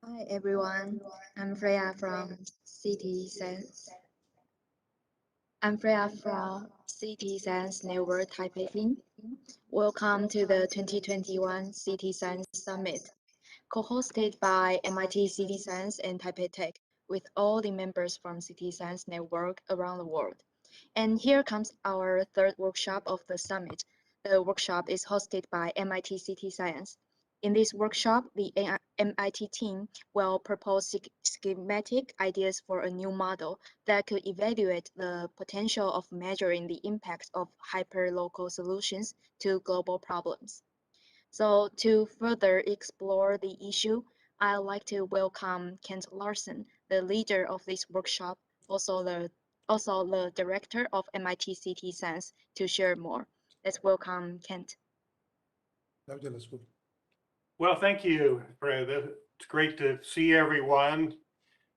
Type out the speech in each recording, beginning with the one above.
Hi everyone, I'm Freya from City Sense. I'm Freya from City Sense Network Taipei. Welcome to the 2021 City Science Summit, co-hosted by MIT City Science and Taipei Tech, with all the members from City Science Network around the world. And here comes our third workshop of the summit. The workshop is hosted by MIT City Science. In this workshop, the MIT team will propose schematic ideas for a new model that could evaluate the potential of measuring the impact of hyperlocal solutions to global problems. So to further explore the issue, I'd like to welcome Kent Larson, the leader of this workshop, also the director of MIT City Science, to share more. Let's welcome Kent. Well, thank you, Fred. It's great to see everyone.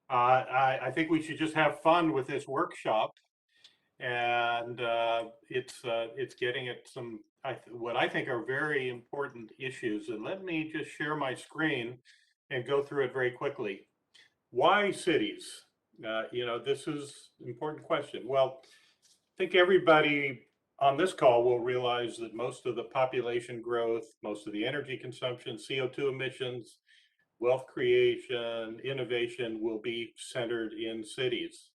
I think we should just have fun with this workshop, and it's getting at some what I think are very important issues. And let me just share my screen and go through it very quickly. Why cities? This is an important question. Well, I think everybody on this call will realize that most of the population growth, most of the energy consumption, CO2 emissions, wealth creation, innovation will be centered in cities.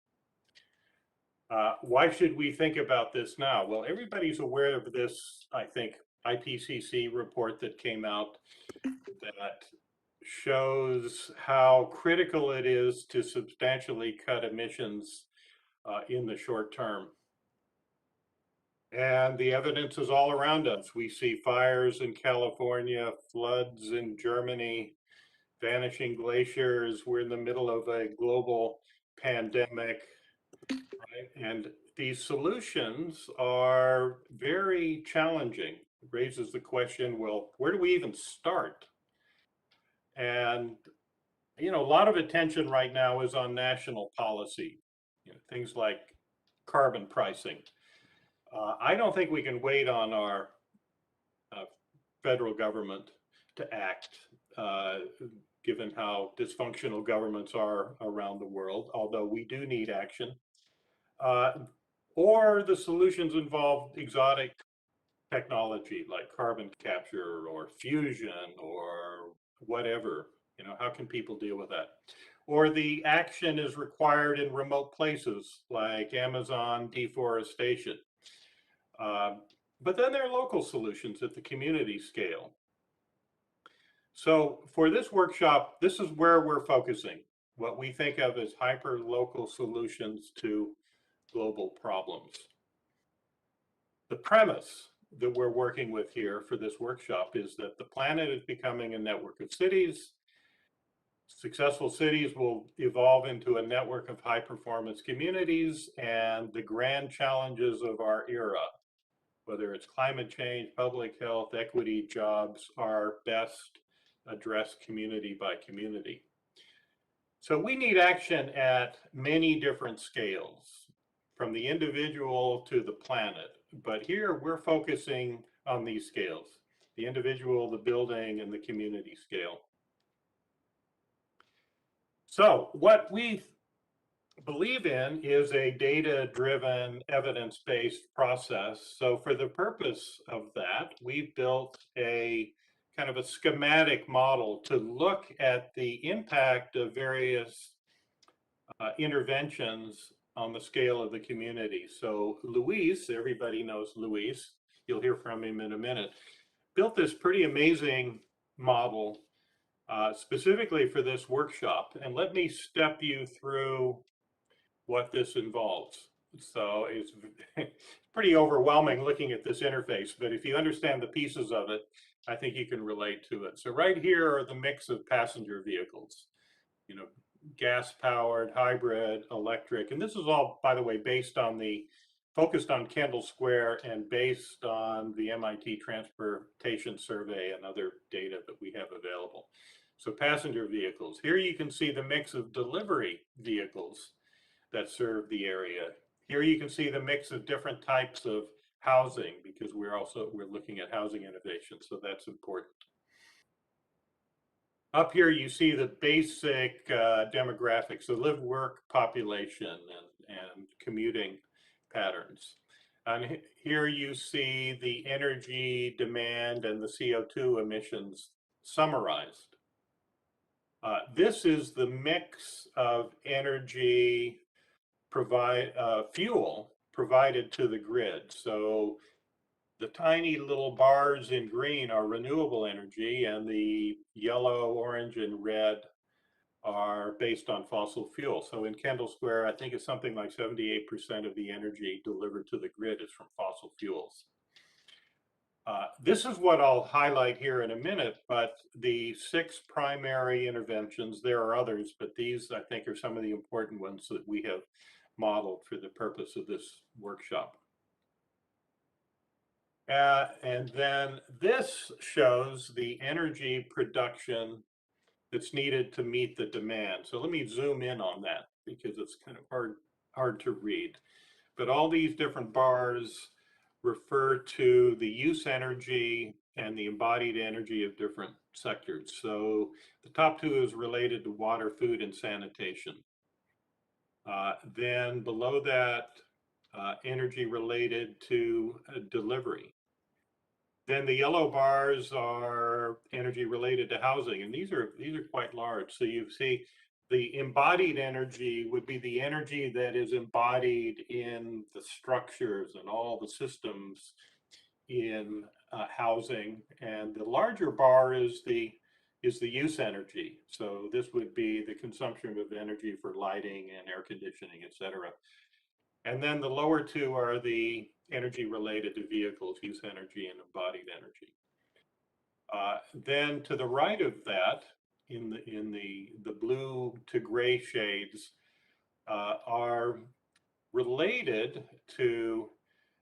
Why should we think about this now? Well, everybody's aware of this, I think, IPCC report that came out that shows how critical it is to substantially cut emissions in the short term. And the evidence is all around us. We see fires in California, floods in Germany, vanishing glaciers. We're in the middle of a global pandemic, right? And these solutions are very challenging. It raises the question, well, where do we even start? And, a lot of attention right now is on national policy, things like carbon pricing. I don't think we can wait on our federal government to act, given how dysfunctional governments are around the world, although we do need action. Or the solutions involve exotic technology like carbon capture or fusion or whatever. How can people deal with that? Or the action is required in remote places like Amazon deforestation. But then there are local solutions at the community scale. So for this workshop, this is where we're focusing, what we think of as hyper-local solutions to global problems. The premise that we're working with here for this workshop is that the planet is becoming a network of cities. Successful cities will evolve into a network of high-performance communities, and the grand challenges of our era, whether it's climate change, public health, equity, jobs, are best addressed community by community. So we need action at many different scales, from the individual to the planet. But here we're focusing on these scales, the individual, the building, and the community scale. So what we believe in is a data-driven, evidence-based process. So for the purpose of that, we've built a kind of a schematic model to look at the impact of various interventions on the scale of the community. So Luis, everybody knows Luis, you'll hear from him in a minute, built this pretty amazing model specifically for this workshop. And let me step you through what this involves. So it's pretty overwhelming looking at this interface, but if you understand the pieces of it, I think you can relate to it. So right here are the mix of passenger vehicles, gas powered, hybrid, electric. And this is all, by the way, focused on Kendall Square and based on the MIT Transportation Survey and other data that we have available. So passenger vehicles. Here you can see the mix of delivery vehicles that serve the area. Here you can see the mix of different types of housing, because we're looking at housing innovation, so that's important. Up here you see the basic demographics, the live work population and commuting patterns. And here you see the energy demand and the CO2 emissions summarized. This is the mix of energy fuel provided to the grid. So the tiny little bars in green are renewable energy, and the yellow, orange, and red are based on fossil fuel. So in Kendall Square, I think it's something like 78% of the energy delivered to the grid is from fossil fuels. This is what I'll highlight here in a minute, but the 6 primary interventions, there are others, but these I think are some of the important ones that we have modeled for the purpose of this workshop. And then this shows the energy production that's needed to meet the demand. So let me zoom in on that because it's kind of hard to read. But all these different bars refer to the use energy and the embodied energy of different sectors. So the top 2 is related to water, food, and sanitation. Then below that, energy related to delivery. Then the yellow bars are energy related to housing, and these are quite large. So you see the embodied energy would be the energy that is embodied in the structures and all the systems in housing, and the larger bar is the use energy. So this would be the consumption of energy for lighting and air conditioning, etc. And then the lower 2 are the energy related to vehicles, use energy and embodied energy. Then to the right of that, in the blue to gray shades, are related to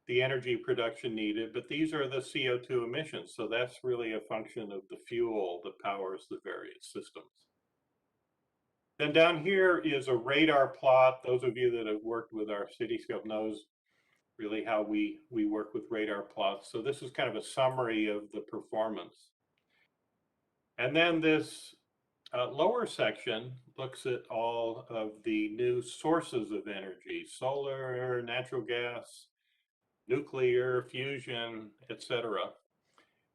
the energy production needed, but these are the CO2 emissions. So that's really a function of the fuel that powers the various systems. Then down here is a radar plot. Those of you that have worked with our Cityscope knows really how we work with radar plots. So this is kind of a summary of the performance. And then this lower section looks at all of the new sources of energy: solar, natural gas, nuclear, fusion, etc.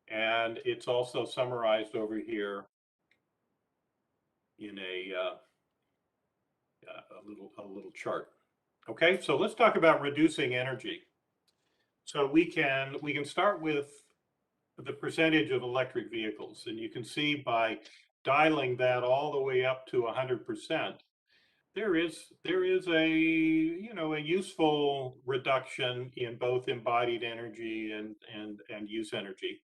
And it's also summarized over here in a little chart. Okay, so let's talk about reducing energy. So we can start with the percentage of electric vehicles, and you can see by dialing that all the way up to 100%, there is a a useful reduction in both embodied energy and use energy,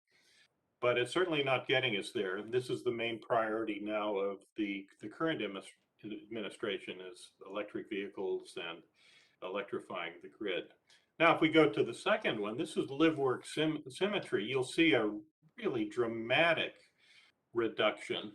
but it's certainly not getting us there. This is the main priority now of the current administration, is electric vehicles and electrifying the grid. Now, if we go to the second one, this is live work symmetry. You'll see a really dramatic reduction.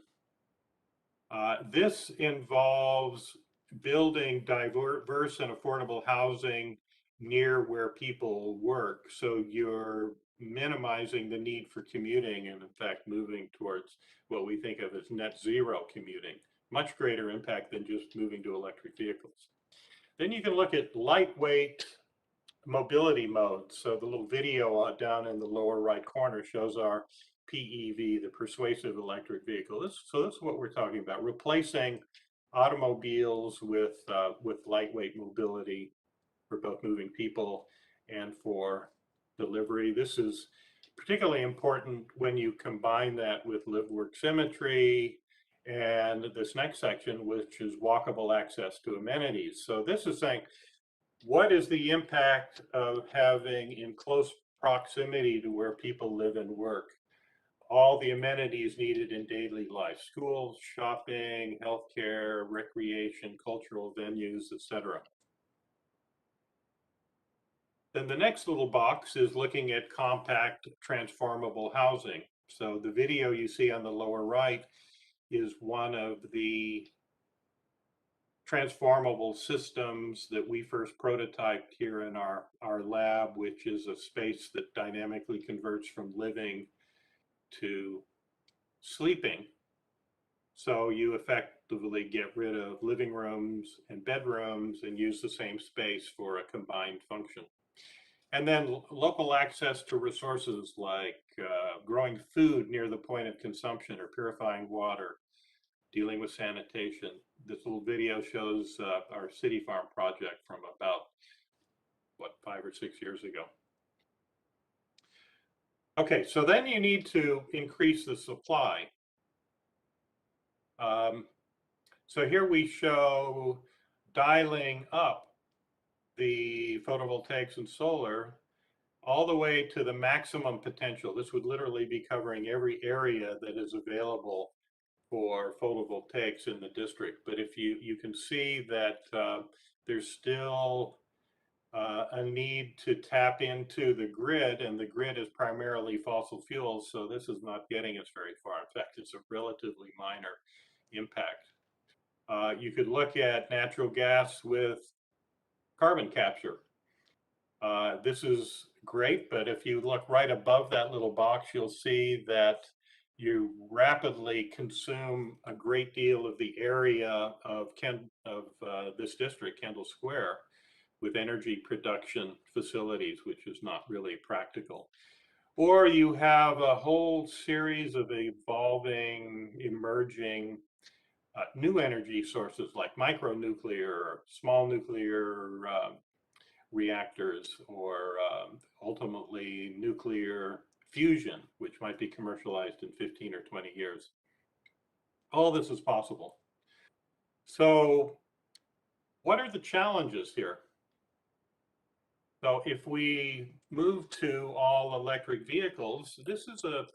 This involves building diverse and affordable housing near where people work. So you're minimizing the need for commuting and, in fact, moving towards what we think of as net zero commuting. Much greater impact than just moving to electric vehicles. Then you can look at lightweight mobility modes. So the little video down in the lower right corner shows our PEV, the persuasive electric vehicle. So that's what we're talking about: replacing automobiles with lightweight mobility for both moving people and for delivery. This is particularly important when you combine that with live work symmetry and this next section, which is walkable access to amenities. So this is saying, what is the impact of having in close proximity to where people live and work all the amenities needed in daily life: schools, shopping, healthcare, recreation, cultural venues, etc. Then the next little box is looking at compact transformable housing. So the video you see on the lower right is one of the transformable systems that we first prototyped here in our lab, which is a space that dynamically converts from living to sleeping. So you effectively get rid of living rooms and bedrooms and use the same space for a combined function. And then local access to resources like growing food near the point of consumption or purifying water, dealing with sanitation. This little video shows our city farm project from about, what, 5 or 6 years ago. Okay, so then you need to increase the supply. So here we show dialing up the photovoltaics and solar all the way to the maximum potential. This would literally be covering every area that is available for photovoltaics in the district. But if you can see that there's still a need to tap into the grid, and the grid is primarily fossil fuels, so this is not getting us very far. In fact, it's a relatively minor impact. You could look at natural gas with carbon capture. This is great, but if you look right above that little box, you'll see that you rapidly consume a great deal of the area of this district, Kendall Square, with energy production facilities, which is not really practical. Or you have a whole series of evolving, emerging new energy sources like micronuclear, small nuclear reactors, or ultimately nuclear fusion, which might be commercialized in 15 or 20 years. All this is possible. So what are the challenges here? So if we move to all electric vehicles, this is a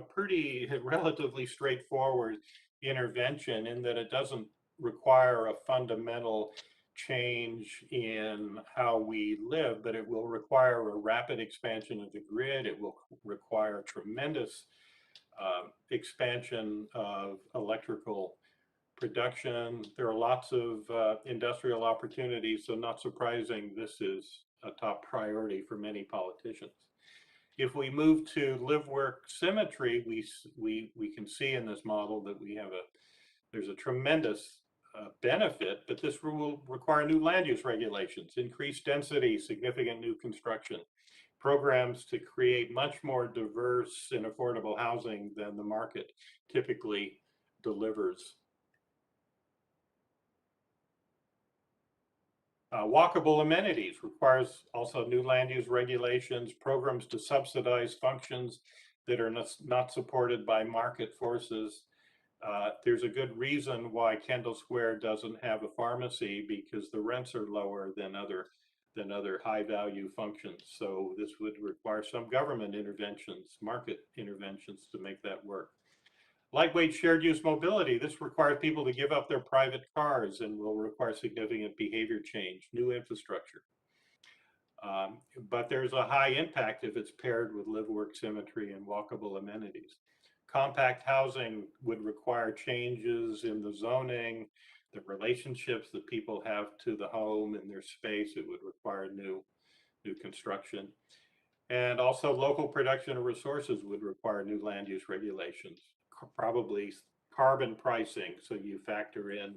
pretty relatively straightforward intervention in that it doesn't require a fundamental change in how we live, but it will require a rapid expansion of the grid. It will require tremendous expansion of electrical production. There are lots of industrial opportunities, so not surprising this is a top priority for many politicians. If we move to live-work symmetry, we can see in this model that there's a tremendous benefit, but this will require new land use regulations, increased density, significant new construction, programs to create much more diverse and affordable housing than the market typically delivers. Walkable amenities requires also new land use regulations, programs to subsidize functions that are not supported by market forces. There's a good reason why Kendall Square doesn't have a pharmacy, because the rents are lower than other high value functions. So this would require some government interventions, market interventions, to make that work. Lightweight shared use mobility. This requires people to give up their private cars and will require significant behavior change, new infrastructure. But there's a high impact if it's paired with live-work symmetry and walkable amenities. Compact housing would require changes in the zoning, the relationships that people have to the home and their space. It would require new construction. And also local production of resources would require new land use regulations, probably carbon pricing. So you factor in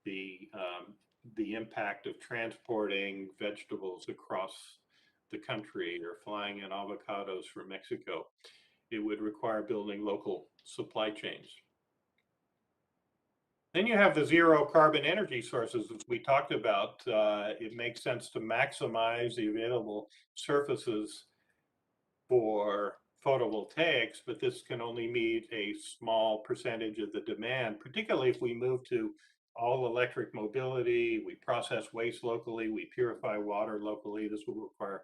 the impact of transporting vegetables across the country or flying in avocados from Mexico. It would require building local supply chains. Then you have the zero carbon energy sources, as we talked about. It makes sense to maximize the available surfaces for photovoltaics, but this can only meet a small percentage of the demand, particularly if we move to all electric mobility, we process waste locally, we purify water locally. This will require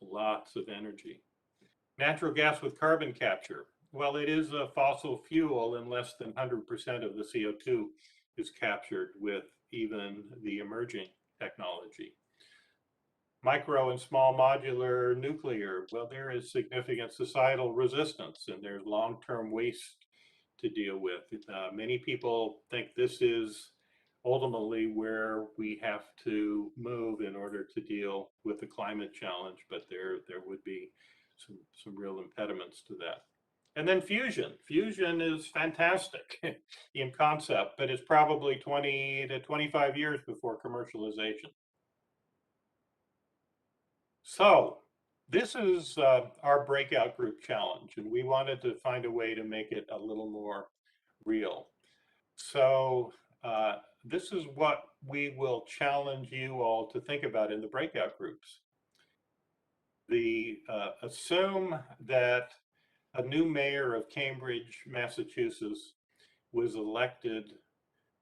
lots of energy. Natural gas with carbon capture. Well, it is a fossil fuel, and less than 100% of the CO2 is captured with even the emerging technology. Micro and small modular nuclear. Well, there is significant societal resistance, and there's long-term waste to deal with. Many people think this is ultimately where we have to move in order to deal with the climate challenge, but there would be some real impediments to that. And then fusion. Fusion is fantastic in concept, but it's probably 20 to 25 years before commercialization. So this is our breakout group challenge, and we wanted to find a way to make it a little more real. So this is what we will challenge you all to think about in the breakout groups. Assume that a new mayor of Cambridge, Massachusetts was elected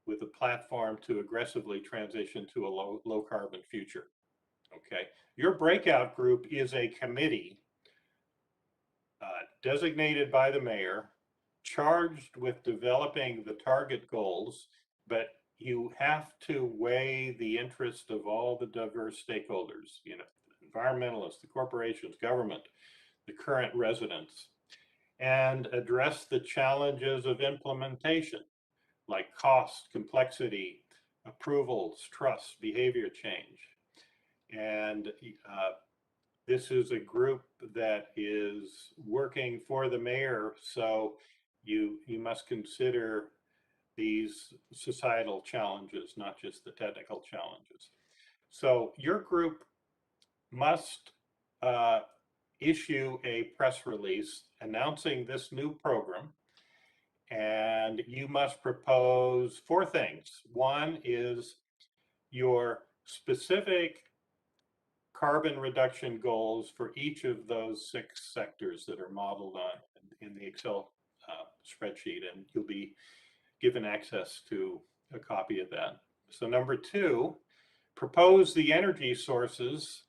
with a platform to aggressively transition to a low carbon future. Okay, your breakout group is a committee designated by the mayor, charged with developing the target goals, but you have to weigh the interest of all the diverse stakeholders, you know, environmentalists, the corporations, government, the current residents, and address the challenges of implementation, like cost, complexity, approvals, trust, behavior change. And this is a group that is working for the mayor, so you must consider these societal challenges, not just the technical challenges. So your group must issue a press release announcing this new program, and you must propose 4 things. One is your specific carbon reduction goals for each of those 6 sectors that are modeled on in the Excel spreadsheet, and you'll be given access to a copy of that. So number 2, propose the energy sources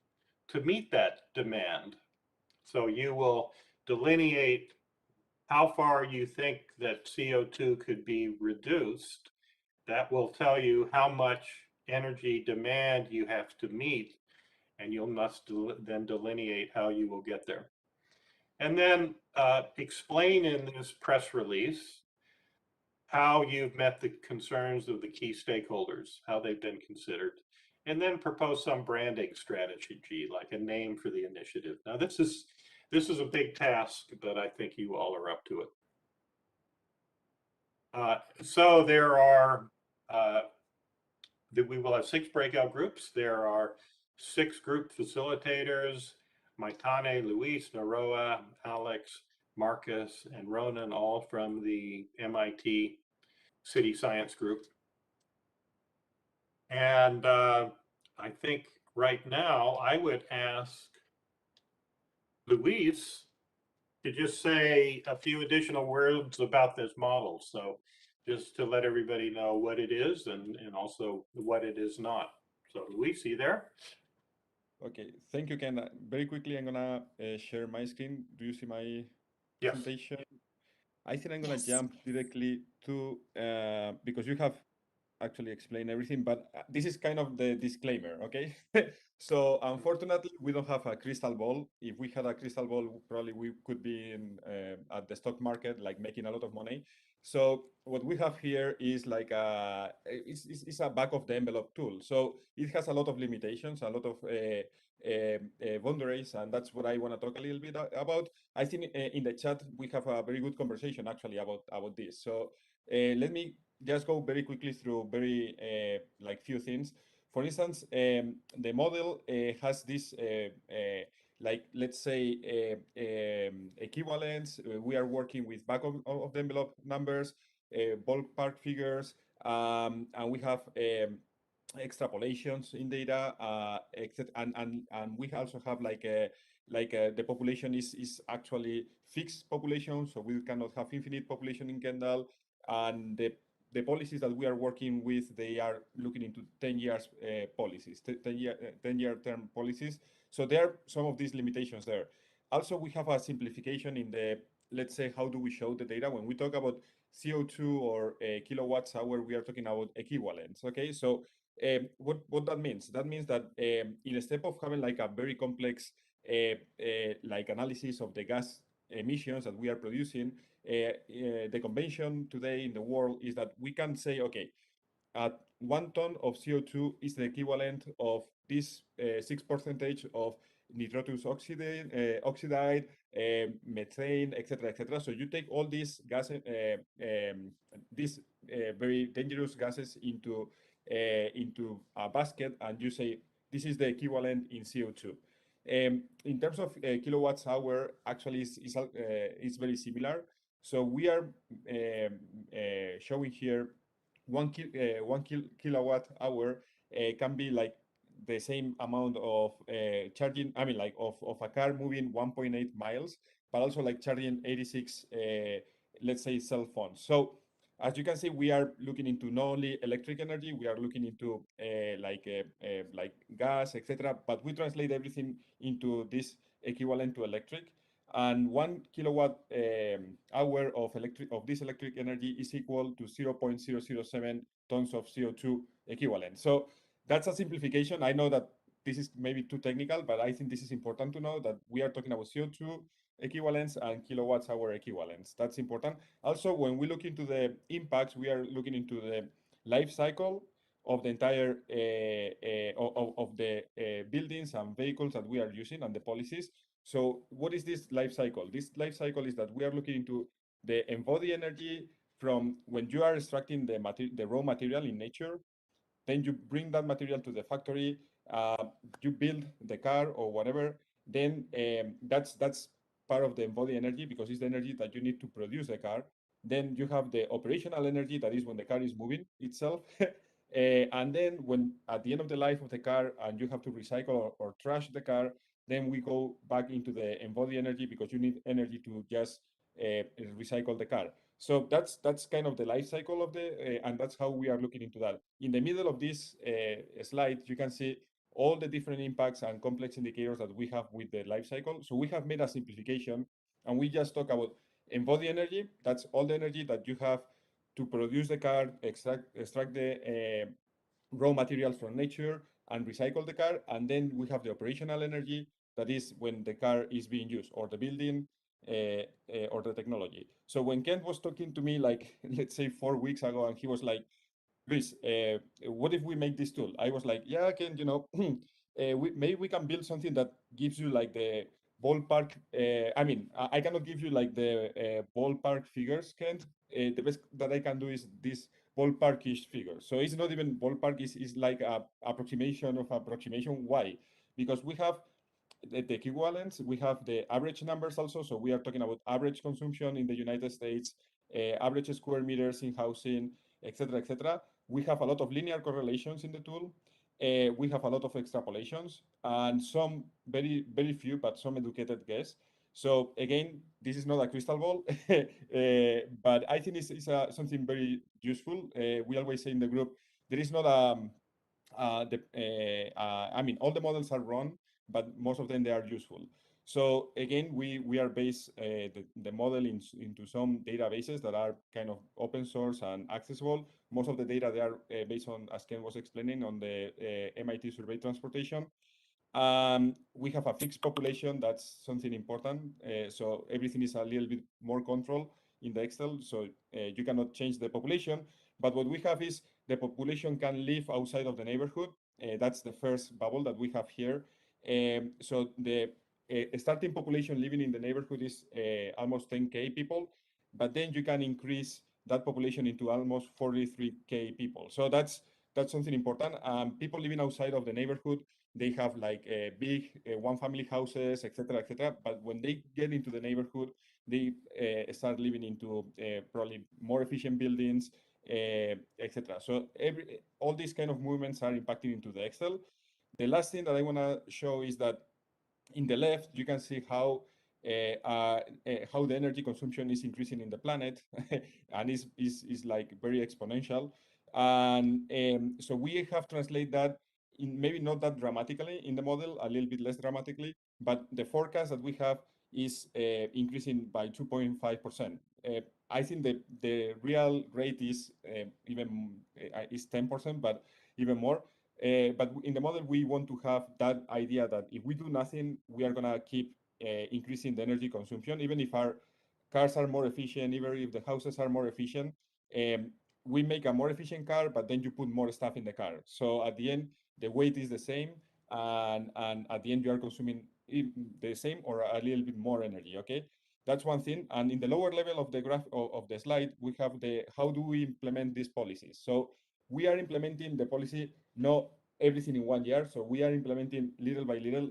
to meet that demand. So you will delineate how far you think that CO2 could be reduced. That will tell you how much energy demand you have to meet, and you must then delineate how you will get there. And then explain in this press release how you've met the concerns of the key stakeholders, how they've been considered, and then propose some branding strategy, like a name for the initiative. Now, this is a big task, but I think you all are up to it. So there are, we will have 6 breakout groups. There are 6 group facilitators: Maitane, Luis, Naroa, Alex, Marcus, and Ronan, all from the MIT City Science Group. And I think right now I would ask Luis to just say a few additional words about this model. So just to let everybody know what it is and also what it is not. So Luis, are you there? Okay, thank you, Ken. Very quickly, I'm gonna share my screen. Do you see my Yes. presentation? I think I'm gonna Yes. jump directly to because you have actually explained everything, but this is kind of the disclaimer, okay? So unfortunately, we don't have a crystal ball. If we had a crystal ball, probably we could be in at the stock market, like making a lot of money. So what we have here is like it's a back of the envelope tool. So it has a lot of limitations, a lot of boundaries, and that's what I want to talk a little bit about. I think in the chat we have a very good conversation actually about this. So let me just go very quickly through very like few things. For instance, the model has this like let's say equivalence. We are working with back of the envelope numbers, ballpark figures, and we have extrapolations in data, and we also have like a the population is actually fixed population, so we cannot have infinite population in Kendall, and the policies that we are working with, they are looking into 10 years policies, 10-year term policies. So there are some of these limitations there. Also, we have a simplification in the, let's say, how do we show the data? When we talk about CO2 or kilowatts hour, we are talking about equivalents, okay? So what that means? That means that in a step of having like a very complex like analysis of the gas emissions that we are producing, the convention today in the world is that we can say, okay, at 1 ton of CO2 is the equivalent of this 6% of nitrous oxide, methane, etc., etc. So you take all these very dangerous gases into a basket, and you say this is the equivalent in CO2. In terms of kilowatts hour, actually is very similar. So we are showing here kilowatt hour can be like the same amount of charging, I mean, like of a car moving 1.8 miles, but also like charging 86, let's say, cell phones. So as you can see, we are looking into not only electric energy, we are looking into like gas, etc. But we translate everything into this equivalent to electric. And 1 kilowatt hour of this electric energy is equal to 0.007 tons of CO2 equivalent. So that's a simplification. I know that this is maybe too technical, but I think this is important to know that we are talking about CO2 equivalents and kilowatts hour equivalents. That's important. Also, when we look into the impacts, we are looking into the life cycle of the entire of the buildings and vehicles that we are using and the policies. So what is this life cycle? This life cycle is that we are looking into the embodied energy from when you are extracting the raw material in nature, then you bring that material to the factory, uh, you build the car or whatever, then that's part of the embodied energy because it's the energy that you need to produce the car. Then you have the operational energy, that is when the car is moving itself. And then when at the end of the life of the car and you have to recycle or trash the car, then we go back into the embodied energy because you need energy to just recycle the car. So that's kind of the life cycle of and that's how we are looking into that. In the middle of this slide, you can see all the different impacts and complex indicators that we have with the life cycle. So we have made a simplification, and we just talk about embodied energy. That's all the energy that you have to produce the car, extract the raw materials from nature, and recycle the car. And then we have the operational energy, that is when the car is being used, or the building, or the technology. So when Kent was talking to me, like, let's say 4 weeks ago, and he was like, Luis, what if we make this tool? I was like, yeah, Ken, maybe we can build something that gives you like the ballpark. I mean, I cannot give you like the ballpark figures, Ken. The best that I can do is this ballparkish figure. So it's not even ballpark, it's like a approximation of approximation. Why? Because we have the equivalents, we have the average numbers also. So we are talking about average consumption in the United States, average square meters in housing, etc., etc. We have a lot of linear correlations in the tool. We have a lot of extrapolations and some very few, but some educated guess. So again, this is not a crystal ball, but I think it's something very useful. We always say in the group, there is not I mean, all the models are wrong, but most of them they are useful. So again, we are based the model into some databases that are kind of open source and accessible. Most of the data they are based on, as Ken was explaining, on the MIT Survey Transportation. We have a fixed population. That's something important. So everything is a little bit more controlled in the Excel. So you cannot change the population. But what we have is the population can live outside of the neighborhood. That's the first bubble that we have here. So the starting population living in the neighborhood is almost 10K people. But then you can increase that population into almost 43K people. So that's something important. People living outside of the neighborhood, they have like big one-family houses, etc., etc. But when they get into the neighborhood, they start living into probably more efficient buildings, etc. So all these kind of movements are impacting into the Excel. The last thing that I want to show is that in the left, you can see how the energy consumption is increasing in the planet, and is like very exponential. And so we have translated that in maybe not that dramatically in the model, a little bit less dramatically, but the forecast that we have is increasing by 2.5%. I think the real rate is even is 10%, but even more. But in the model, we want to have that idea that if we do nothing, we are going to keep increasing the energy consumption, even if our cars are more efficient, even if the houses are more efficient. We make a more efficient car, but then you put more stuff in the car. So at the end, the weight is the same, and at the end, you are consuming the same or a little bit more energy, okay? That's one thing. And in the lower level of the graph of the slide, we have the how do we implement these policies. So we are implementing the policy, not everything in 1 year. So we are implementing little by little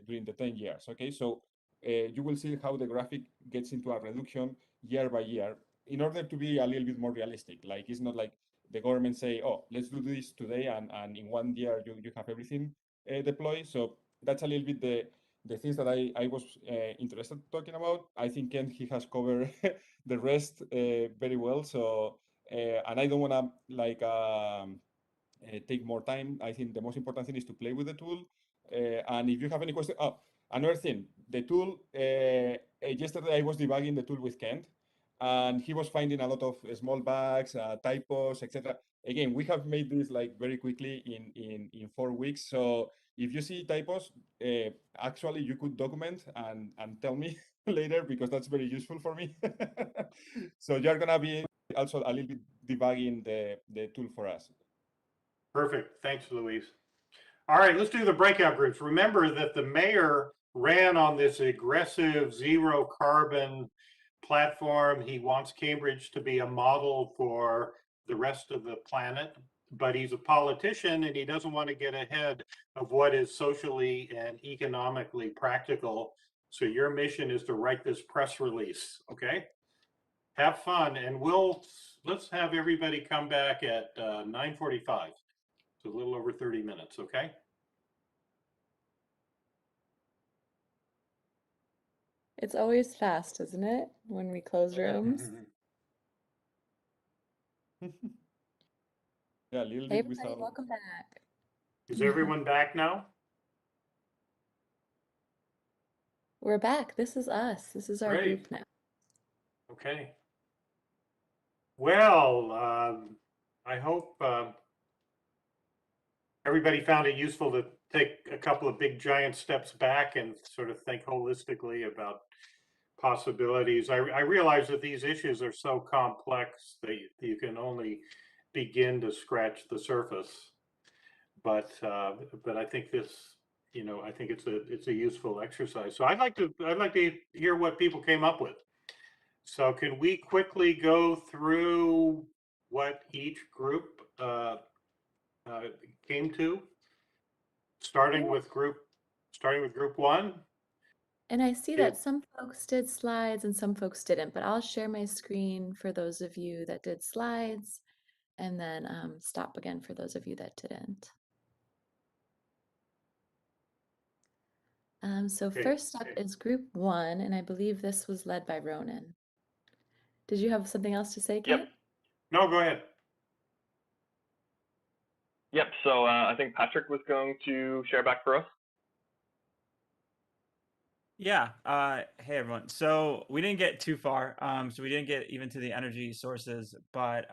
during the 10 years, okay? So you will see how the graphic gets into a reduction year by year in order to be a little bit more realistic. Like it's not like the government say, oh, let's do this today, and in 1 year you have everything deployed. So that's a little bit the things that I was interested talking about. I think Ken, he has covered the rest very well. So, and I don't want to like take more time. I think the most important thing is to play with the tool. And if you have any questions, oh, another thing, the tool, yesterday I was debugging the tool with Kent, and he was finding a lot of small bugs, typos, etc. Again, we have made this like very quickly in 4 weeks. So if you see typos, actually you could document and tell me later, because that's very useful for me. So you're gonna be also a little bit debugging the tool for us. Perfect. Thanks, Luis. All right, let's do the breakout groups. Remember that the mayor ran on this aggressive zero carbon platform. He wants Cambridge to be a model for the rest of the planet, but he's a politician and he doesn't want to get ahead of what is socially and economically practical. So your mission is to write this press release, okay? Have fun, and let's have everybody come back at 9:45. So a little over 30 minutes, okay? It's always fast, isn't it? When we close rooms. Yeah, a little Hey bit everybody, without. welcome back. Is everyone back now? We're back. This is us. This is our Great. group now. Okay. Well, I hope everybody found it useful to take a couple of big giant steps back and sort of think holistically about possibilities. I realize that these issues are so complex that you can only begin to scratch the surface. But I think this, I think it's a useful exercise. So I'd like to hear what people came up with. So can we quickly go through what each group came to, starting with group one? And I see It- that some folks did slides and some folks didn't, but I'll share my screen for those of you that did slides and then stop again for those of you that didn't. So Okay. first up is group one, and I believe this was led by Ronan. Did you have something else to say, Kent? Yep. No, go ahead. Yep, so I think Patrick was going to share back for us. Yeah. Hey everyone. So we didn't get too far. So we didn't get even to the energy sources, but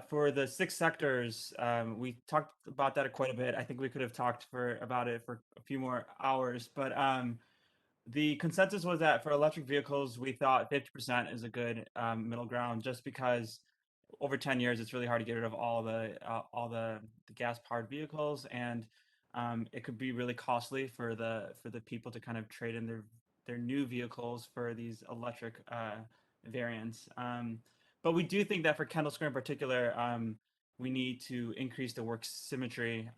for the 6 sectors, we talked about that quite a bit. I think we could have talked about it for a few more hours, but the consensus was that for electric vehicles, we thought 50% is a good middle ground, just because over 10 years, it's really hard to get rid of all the gas-powered vehicles, and it could be really costly for the people to kind of trade in their new vehicles for these electric variants. But we do think that for Kendall Square in particular, we need to increase the work symmetry.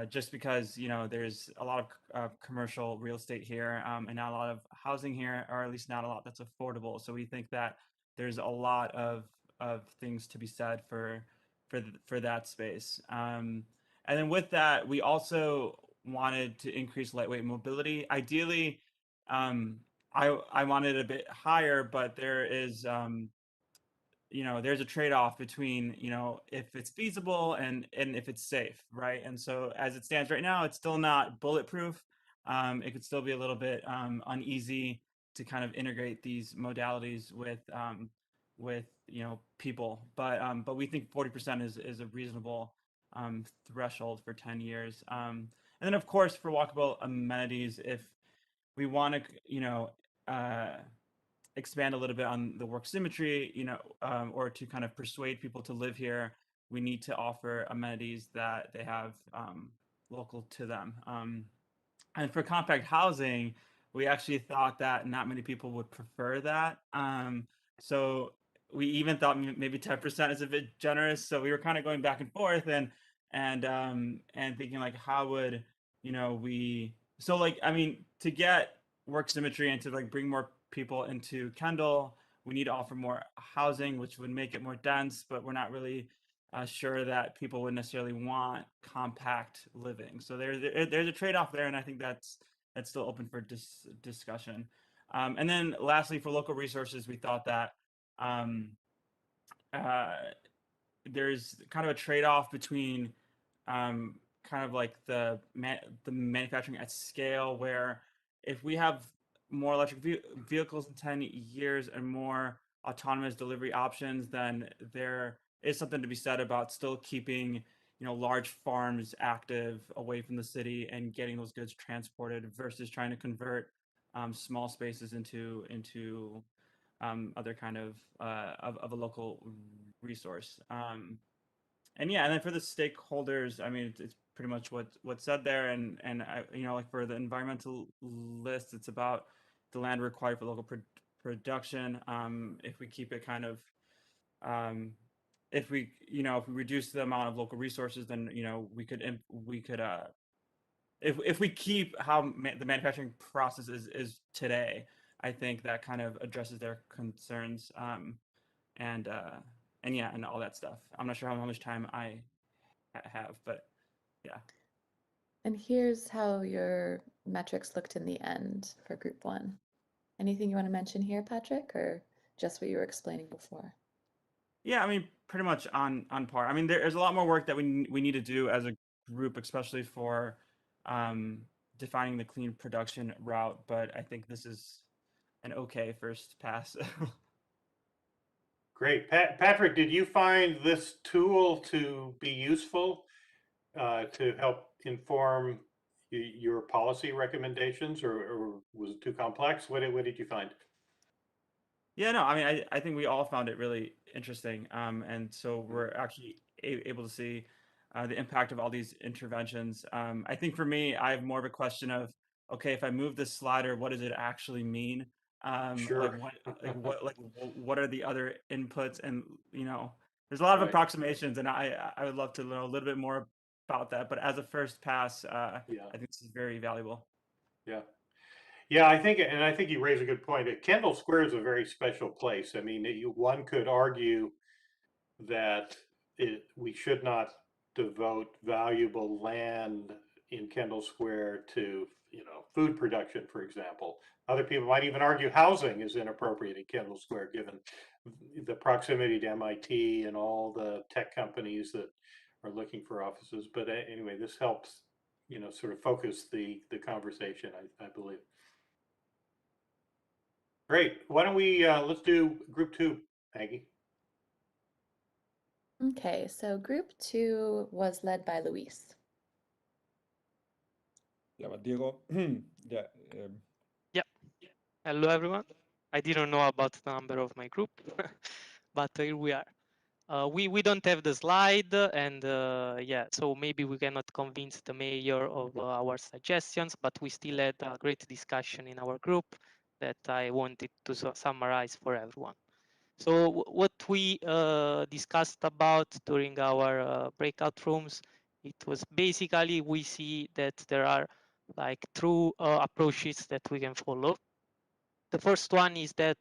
Just because there's a lot of commercial real estate here, and not a lot of housing here, or at least not a lot that's affordable. So we think that there's a lot of things to be said for that space. And then with that, we also wanted to increase lightweight mobility. Ideally, I wanted a bit higher, but there is there's a trade-off between if it's feasible and if it's safe, right? And so as it stands right now, it's still not bulletproof. It could still be a little bit uneasy to kind of integrate these modalities with people, but we think 40% is a reasonable threshold for 10 years. And then of course for walkable amenities, if we want to expand a little bit on the work symmetry, or to kind of persuade people to live here, we need to offer amenities that they have local to them. And for compact housing, we actually thought that not many people would prefer that. So we even thought maybe 10% is a bit generous. So we were kind of going back and forth and thinking like, how would, we, so like, I mean, to get work symmetry and to like bring more people into Kendall, we need to offer more housing, which would make it more dense, but we're not really sure that people would necessarily want compact living. So there's a trade-off there, and I think that's still open for discussion. And then lastly, for local resources, we thought that um, there's kind of a trade-off between kind of like the manufacturing at scale, where if we have more electric vehicles in 10 years and more autonomous delivery options, then there is something to be said about still keeping large farms active away from the city and getting those goods transported versus trying to convert small spaces into other kind of a local resource. And yeah, and then for the stakeholders, I mean, it's pretty much what's said there, and I, like for the environmental list, it's about the land required for local production. If we keep it kind of, if we reduce the amount of local resources, then we could if we keep how the manufacturing process is today, I think that kind of addresses their concerns. And yeah, and all that stuff. I'm not sure how much time I have, but yeah. And here's how your metrics looked in the end for group 1. Anything you want to mention here, Patrick, or just what you were explaining before? Yeah, I mean, pretty much on par. I mean, there's a lot more work that we need to do as a group, especially for defining the clean production route, but I think this is an okay first pass. Great. Patrick, did you find this tool to be useful to help inform your policy recommendations, or was it too complex? What did you find? Yeah, no, I mean, I think we all found it really interesting. And so we're actually able to see the impact of all these interventions. I think for me, I have more of a question of, okay, if I move this slider, what does it actually mean? Sure. What are the other inputs? And, there's a lot of Right. approximations, and I would love to know a little bit more about that. But as a first pass, Yeah. I think this is very valuable. Yeah. Yeah, I think you raise a good point. Kendall Square is a very special place. I mean, one could argue that we should not devote valuable land in Kendall Square to, food production, for example. Other people might even argue housing is inappropriate in Kendall Square, given the proximity to MIT and all the tech companies that are looking for offices. But anyway, this helps, sort of focus the conversation, I believe. Great. Why don't we, let's do group 2, Maggie. Okay, so group 2 was led by Luis. Yeah, but Diego, yeah. Hello, everyone. I didn't know about the number of my group, but here we are. We don't have the slide, and yeah, so maybe we cannot convince the mayor of our suggestions, but we still had a great discussion in our group that I wanted to summarize for everyone. So what we discussed about during our breakout rooms, it was basically we see that there are like two approaches that we can follow. The first one is that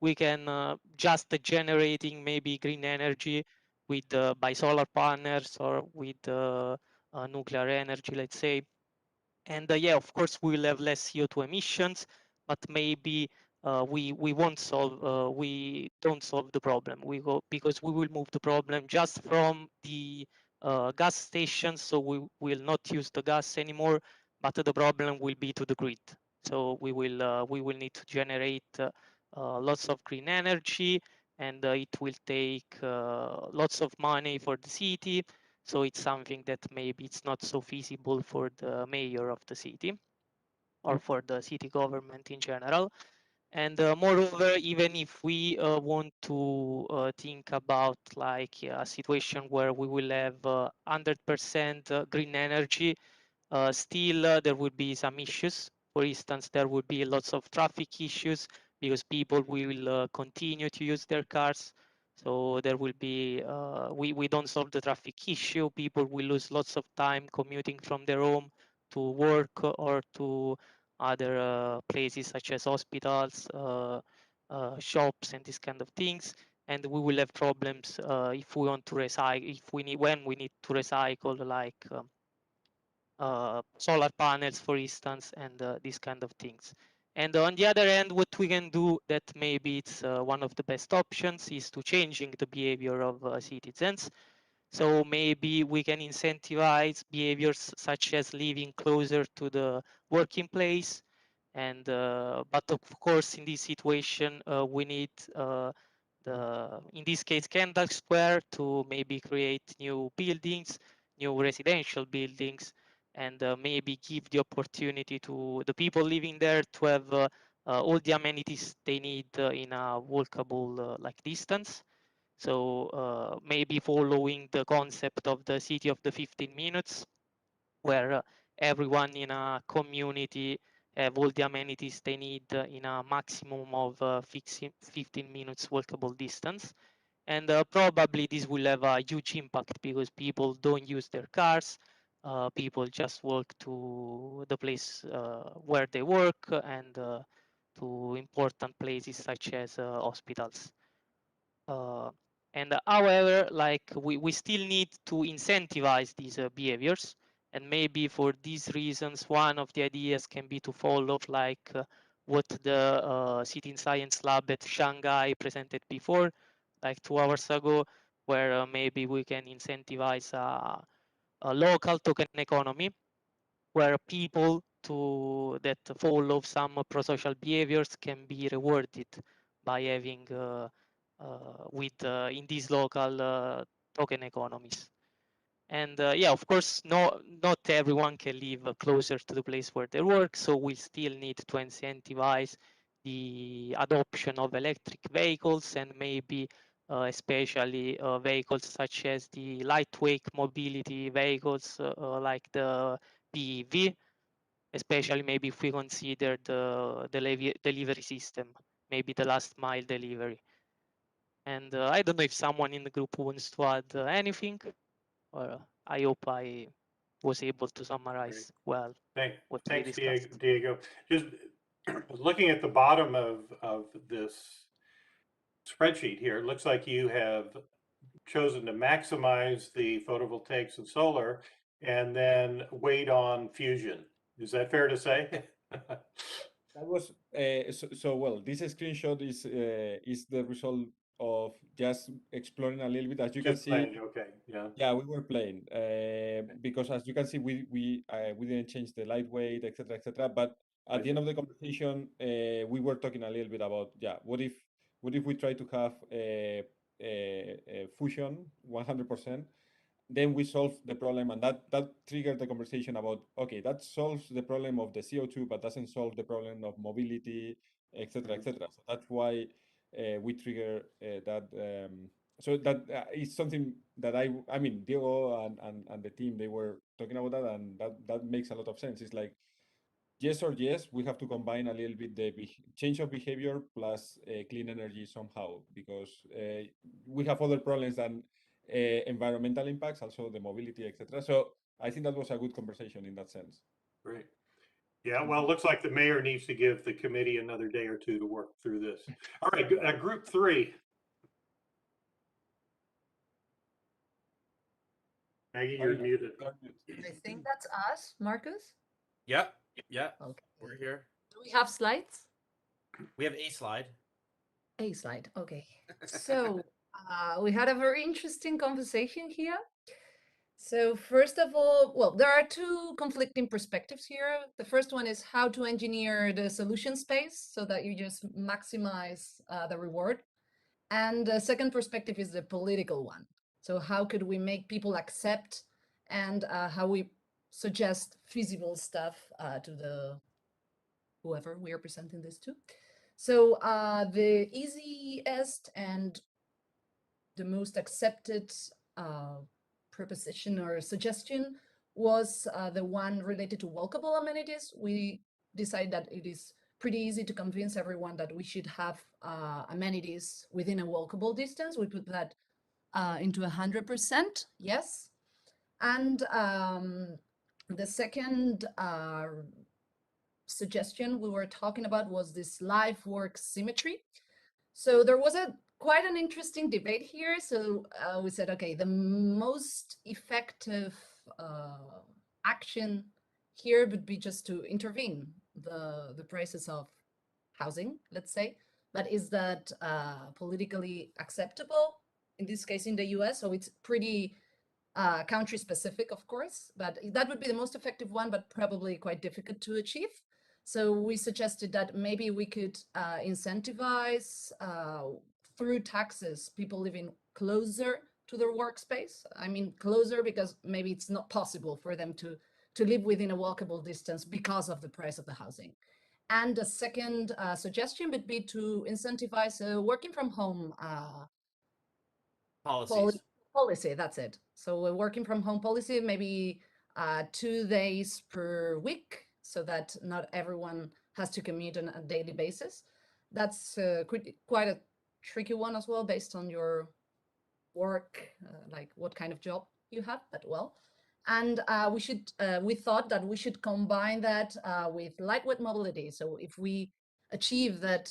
we can just generating maybe green energy with by solar panels or with nuclear energy, let's say. And yeah, of course, we will have less CO2 emissions, but maybe we won't solve we don't solve the problem. We go because we will move the problem just from the gas stations, so we will not use the gas anymore, but the problem will be to the grid. So we will need to generate lots of green energy, and it will take lots of money for the city. So it's something that maybe it's not so feasible for the mayor of the city or for the city government in general. And moreover, even if we want to think about like a situation where we will have 100% green energy, Still, there would be some issues. For instance, there would be lots of traffic issues because people will continue to use their cars. So there will be, we don't solve the traffic issue. People will lose lots of time commuting from their home to work or to other places such as hospitals, shops, and these kind of things. And we will have problems if we want to recycle, if we need, when we need to recycle, like solar panels, for instance, and these kind of things. And on the other hand, what we can do that maybe it's one of the best options is to changing the behavior of citizens. So maybe we can incentivize behaviors such as living closer to the working place. And but of course, in this situation, we need in this case, Kendall Square to maybe create new buildings, new residential buildings, and maybe give the opportunity to the people living there to have all the amenities they need in a walkable like distance. So maybe following the concept of the city of the 15 minutes, where everyone in a community have all the amenities they need in a maximum of 15 minutes walkable distance. And probably this will have a huge impact because people don't use their cars. People just walk to the place where they work and to important places such as hospitals. And however, like we still need to incentivize these behaviors. And maybe for these reasons, one of the ideas can be to follow like what the City in Science Lab at Shanghai presented before, like 2 hours ago, where maybe we can incentivize a local token economy where people that follow some pro-social behaviors can be rewarded by having in these local token economies. And yeah, of course, not everyone can live closer to the place where they work, so we still need to incentivize the adoption of electric vehicles and maybe especially vehicles such as the lightweight mobility vehicles like the PEV, especially maybe if we consider the delivery system, maybe the last mile delivery. And I don't know if someone in the group wants to add anything, or I hope I was able to summarize well what we Thanks, discussed. Diego. Just looking at the bottom of this spreadsheet here, it looks like you have chosen to maximize the photovoltaics and solar and then wait on fusion. Is that fair to say? That was so well. This screenshot is the result of just exploring a little bit. As you can Just see, playing, okay, yeah. yeah, we were playing because as you can see, we didn't change the lightweight, etc., etc. But at the end of the conversation, we were talking a little bit about what if we try to have a fusion 100%, then we solve the problem, and that triggered the conversation about, okay, that solves the problem of the CO2 but doesn't solve the problem of mobility, etc., etc. So that's why we trigger that. So that is something that I mean, Diego and the team, they were talking about that, and that makes a lot of sense. It's like yes or yes, we have to combine a little bit the change of behavior plus clean energy somehow, because we have other problems than environmental impacts, also the mobility, etc. So I think that was a good conversation in that sense. Great. Yeah, well, it looks like the mayor needs to give the committee another day or two to work through this. All right, group 3. Maggie, you're muted. I think that's us, Marcus. Yeah, yeah, Okay. we're here. Do we have slides? We have a slide. A slide. Okay. So we had a very interesting conversation here. So first of all, well, there are two conflicting perspectives here. The first one is how to engineer the solution space so that you just maximize the reward. And the second perspective is the political one. So how could we make people accept and how we suggest feasible stuff to the whoever we are presenting this to. So the easiest and the most accepted proposition or suggestion was the one related to walkable amenities. We decided that it is pretty easy to convince everyone that we should have amenities within a walkable distance. We put that into 100%, yes. And the second suggestion we were talking about was this life work symmetry. So there was quite an interesting debate here. So we said, okay, the most effective action here would be just to intervene the prices of housing, let's say. But is that politically acceptable? In this case, in the US, so it's pretty country specific, of course, but that would be the most effective one, but probably quite difficult to achieve. So we suggested that maybe we could incentivize through taxes people living closer to their workspace. I mean, closer because maybe it's not possible for them to live within a walkable distance because of the price of the housing. And the second suggestion would be to incentivize working from home Policies. policy, that's it. So a working from home policy, maybe 2 days per week, so that not everyone has to commute on a daily basis. That's quite a tricky one as well, based on your work, like what kind of job you have, but well. And we thought that we should combine that with lightweight mobility. So if we achieve that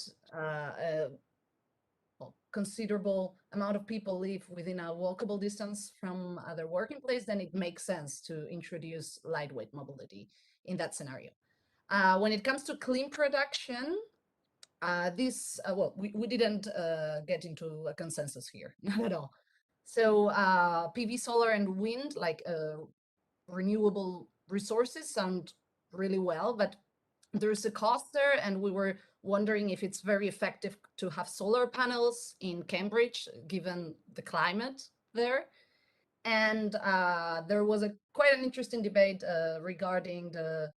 considerable amount of people live within a walkable distance from their working place, then it makes sense to introduce lightweight mobility in that scenario. When it comes to clean production, we didn't get into a consensus here, not at all. So PV, solar, and wind, like renewable resources, sound really well, but there's a cost there, and we were wondering if it's very effective to have solar panels in Cambridge, given the climate there. And there was quite an interesting debate regarding the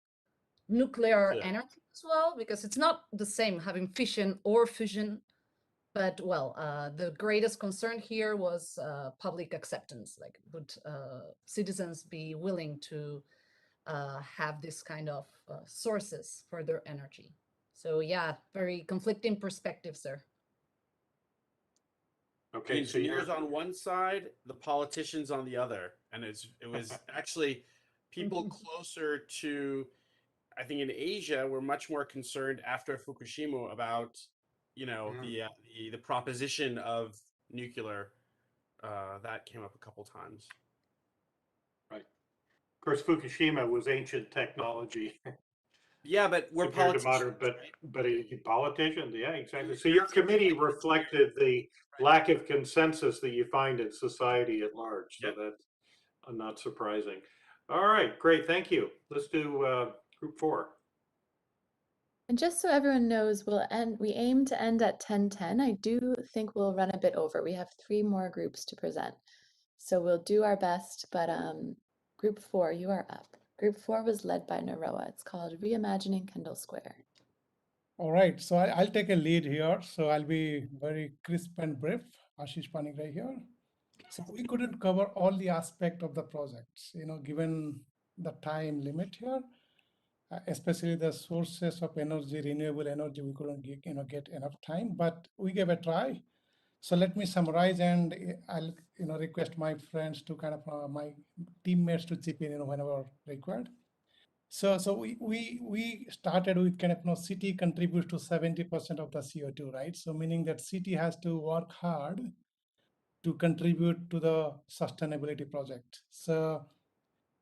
nuclear energy as well, because it's not the same having fission or fusion. But well, the greatest concern here was public acceptance. Like, would citizens be willing to have this kind of sources for their energy? So yeah, very conflicting perspectives there. Okay, so engineers on one side, the politicians on the other, and it was actually people closer to, I think in Asia, were much more concerned after Fukushima about, you know, the proposition of nuclear. That came up a couple times. Right. Of course, Fukushima was ancient technology. Yeah, but we're compared to politicians. modern, but politicians, yeah, exactly. So your committee reflected the lack of consensus that you find in society at large. So that's not surprising. All right, great, thank you. Let's do group 4. And just so everyone knows, we aim to end at 10:10. I do think we'll run a bit over. We have 3 more groups to present. So we'll do our best, but group 4, you are up. Group 4 was led by Naroa. It's called Reimagining Kendall Square. All right, so I'll take a lead here. So I'll be very crisp and brief. Ashish Panik right here. So we couldn't cover all the aspect of the projects, you know, given the time limit here, especially the sources of energy, renewable energy, we couldn't get enough time, but we gave a try. So let me summarize, and I'll request my friends to kind of my teammates to chip in, whenever required. So we started with kind of, city contributes to 70% of the CO2, right? So meaning that city has to work hard to contribute to the sustainability project. So,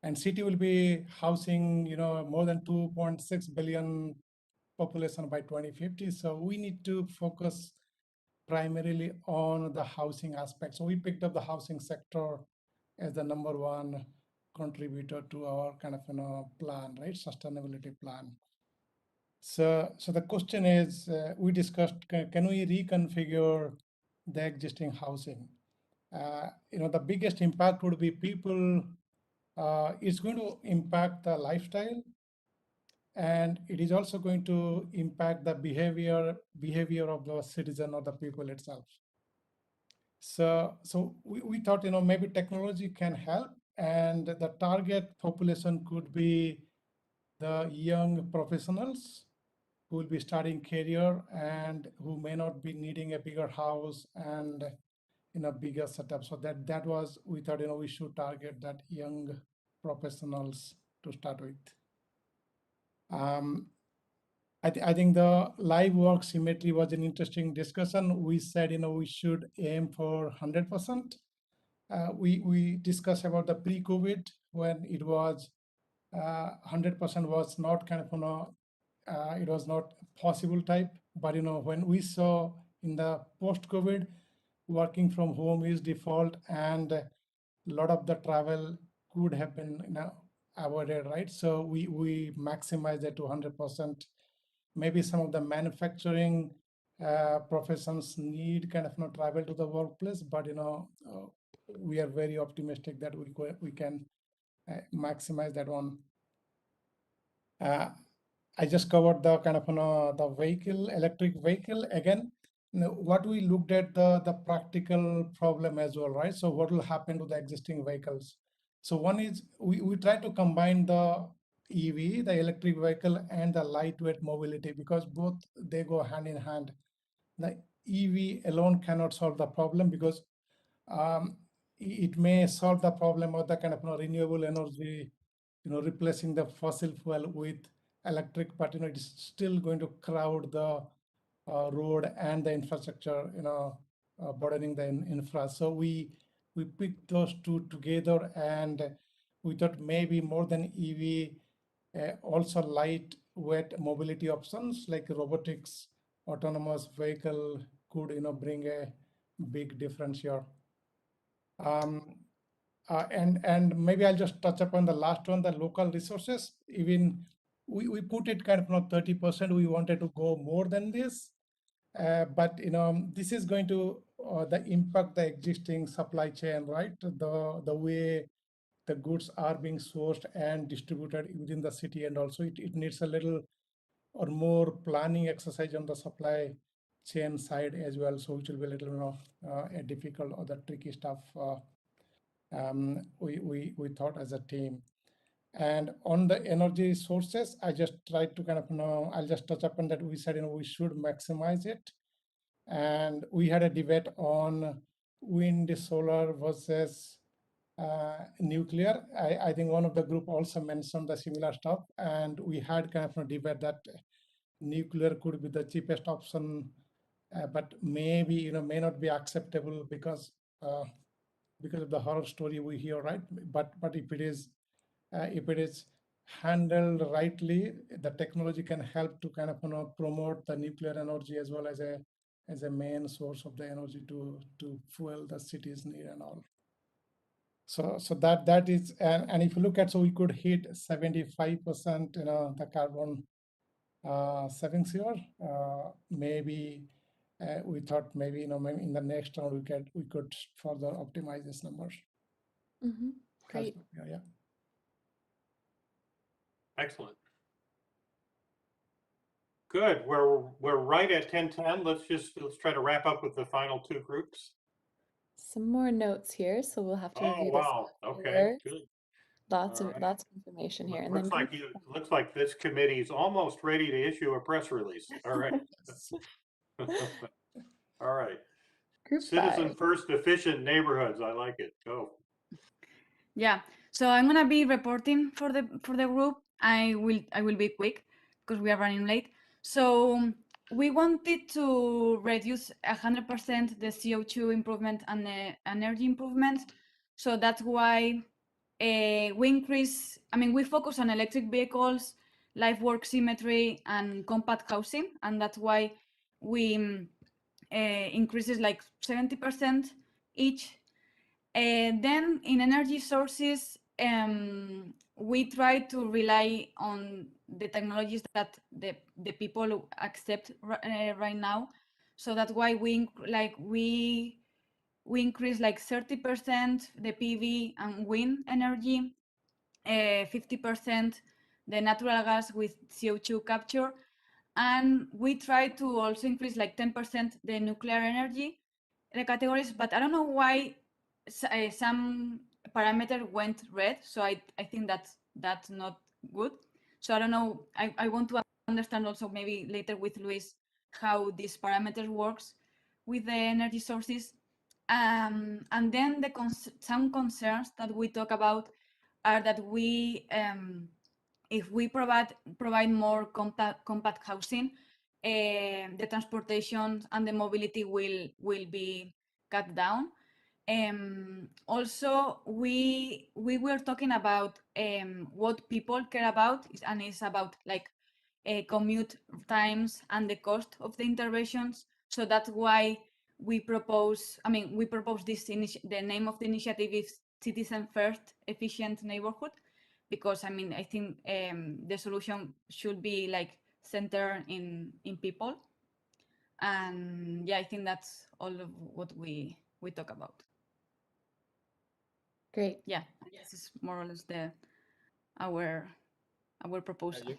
and city will be housing, more than 2.6 billion population by 2050. So we need to focus primarily on the housing aspect. So we picked up the housing sector as the number 1 contributor to our kind of plan, right? Sustainability plan. So the question is, we discussed, can we reconfigure the existing housing? The biggest impact would be people. It's going to impact the lifestyle, and it is also going to impact the behavior of the citizen or the people itself. So we thought, maybe technology can help, and the target population could be the young professionals who will be starting career and who may not be needing a bigger house and bigger setup. So that was, we thought we should target that young professionals to start with. I think the live work symmetry was an interesting discussion. We said we should aim for 100%. We discussed about the pre-COVID when it was 100% was not kind of it was not possible type. But when we saw in the post-COVID, working from home is default, and a lot of the travel could have been avoided, right? So we maximize it to 100%. Maybe some of the manufacturing professions need kind of travel to the workplace, but we are very optimistic that we can maximize that one. I just covered the kind of the vehicle, electric vehicle. Again, what we looked at the practical problem as well, right? So what will happen to the existing vehicles? So one is we try to combine the EV, the electric vehicle, and the lightweight mobility, because both they go hand in hand. The EV alone cannot solve the problem, because it may solve the problem of the kind of renewable energy, replacing the fossil fuel with electric, but it's still going to crowd the road and the infrastructure, burdening the infra. So we picked those two together, and we thought maybe more than EV, also lightweight mobility options like robotics, autonomous vehicle could bring a big difference here. And maybe I'll just touch upon the last one, the local resources. Even we put it kind of 30%. We wanted to go more than this, but this is going to the impact the existing supply chain, right? The way the goods are being sourced and distributed within the city, and also it needs a little or more planning exercise on the supply chain side as well. So it will be a little difficult or the tricky stuff. We thought as a team. And on the energy sources, I just tried to kind of I'll just touch upon that. We said we should maximize it, and we had a debate on wind, solar versus nuclear. I think one of the group also mentioned the similar stuff, and we had kind of a debate that nuclear could be the cheapest option, but maybe may not be acceptable because of the horror story we hear, right? But if it is handled rightly, the technology can help to kind of promote the nuclear energy as well as a main source of the energy to fuel the city's need and all. So that is, and if you look at, so we could hit 75% the carbon savings here. Maybe we thought maybe maybe in the next round we could further optimize these numbers. Mm-hmm. Great. Yeah. Excellent. Good. We're right at 10:10. Let's try to wrap up with the final two groups. Some more notes here, so we'll have to review Oh, this wow. Okay, afterwards. good. Lots All of right. information here. And Looks then looks like this committee is almost ready to issue a press release. All right. All right. Group Citizen 5. first efficient neighborhoods. I like it. Go. Yeah, so I'm gonna be reporting for the group. I will be quick because we are running late. So we wanted to reduce 100% the CO2 improvement and the energy improvements. So that's why we increase. I mean, we focus on electric vehicles, life work symmetry, and compact housing, and that's why we increases like 70% each. Then in energy sources, we try to rely on the technologies that the people accept right now. So that's why we increase like 30% the PV and wind energy, 50% the natural gas with CO2 capture, and we try to also increase like 10% the nuclear energy categories. But I don't know why some parameter went red. So I think that's not good. So I don't know. I want to understand also maybe later with Luis how this parameter works with the energy sources. And then some concerns that we talk about are that we if we provide more compact housing, the transportation and the mobility will be cut down. Also, we were talking about what people care about, and it's about like commute times and the cost of the interventions. So that's why we propose. I mean, we propose this. The name of the initiative is Citizen First Efficient Neighborhood, because I mean, I think the solution should be like centered in people. And yeah, I think that's all of what we talk about. Great. Yeah, this is more or less our proposal.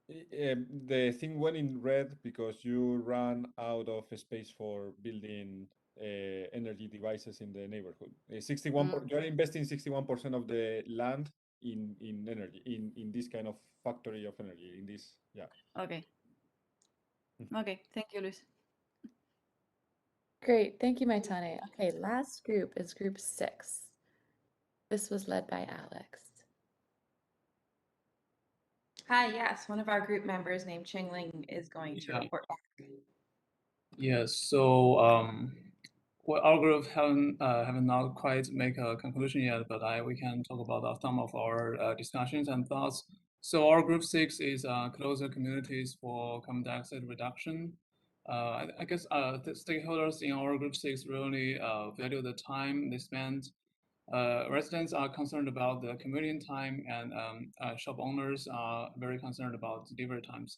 The thing went in red because you ran out of space for building energy devices in the neighborhood. 61, you're investing 61% of the land in energy, in this kind of factory of energy, in this, yeah. Okay. Okay, thank you, Luis. Great, thank you, Maitane. Okay, last group is group 6. This was led by Alex. Hi, yes, one of our group members named Chingling is going to report back. Yes, so well, our group have not quite make a conclusion yet, but we can talk about some of our discussions and thoughts. So our group 6 is closer communities for carbon dioxide reduction. I guess the stakeholders in our group 6 really value the time they spend. Residents are concerned about the commuting time, and shop owners are very concerned about delivery times.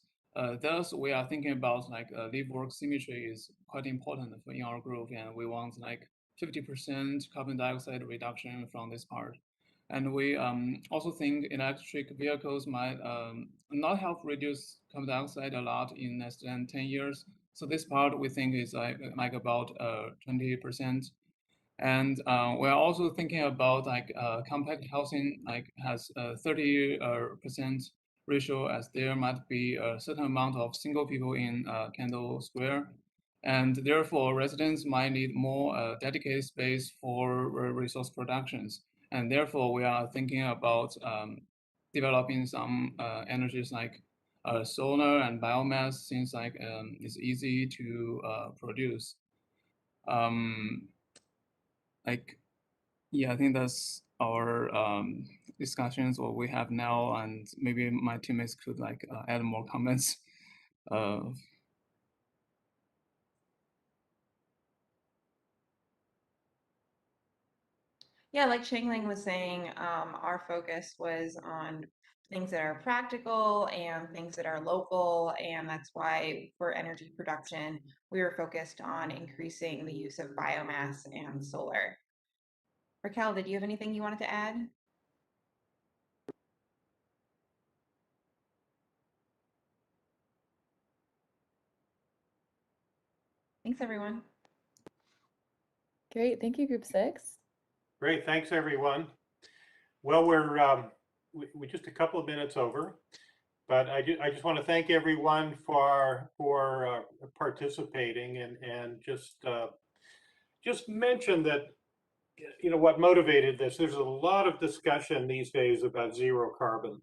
Thus, we are thinking about like live-work symmetry is quite important for in our group, and we want like 50% carbon dioxide reduction from this part. And we also think electric vehicles might not help reduce carbon dioxide a lot in less than 10 years. So this part we think is like about 20%. And we're also thinking about like compact housing like has a 30% ratio, as there might be a certain amount of single people in Kendall Square. And therefore, residents might need more dedicated space for resource productions. And therefore, we are thinking about developing some energies like solar and biomass, since like it's easy to produce. Like, yeah, I think that's our discussions what we have now, and maybe my teammates could like add more comments. Yeah, like Shengling was saying, our focus was on things that are practical and things that are local, and that's why for energy production, we were focused on increasing the use of biomass and solar. Raquel, did you have anything you wanted to add? Thanks, everyone. Great, thank you, group 6. Great, thanks everyone. Well, we just a couple of minutes over, but I just want to thank everyone for participating, and just mention that, you know, what motivated this. There's a lot of discussion these days about zero carbon.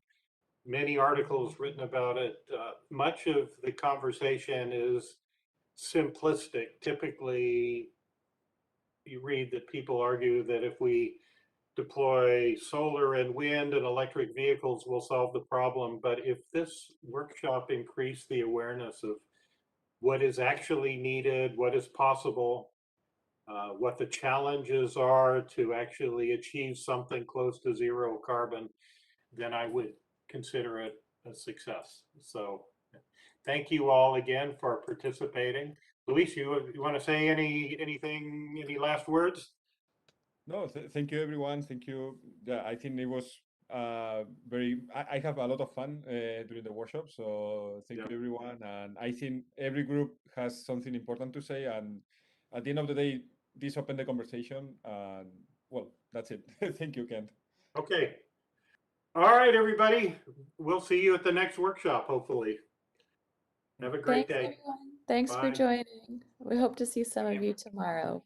Many articles written about it. Much of the conversation is simplistic. Typically, you read that people argue that if we deploy solar and wind and electric vehicles, will solve the problem. But if this workshop increased the awareness of what is actually needed, what is possible, what the challenges are to actually achieve something close to zero carbon, then I would consider it a success. So thank you all again for participating. Luis, you want to say any last words? No, thank you, everyone. Thank you. Yeah, I think it was I have a lot of fun during the workshop. So thank you, everyone. And I think every group has something important to say. And at the end of the day, this opened the conversation. And well, That's it. Thank you, Kent. Okay. All right, everybody. We'll see you at the next workshop, hopefully. Have a great Thanks, day. everyone. Thanks for Bye. joining. We hope to see some of you tomorrow.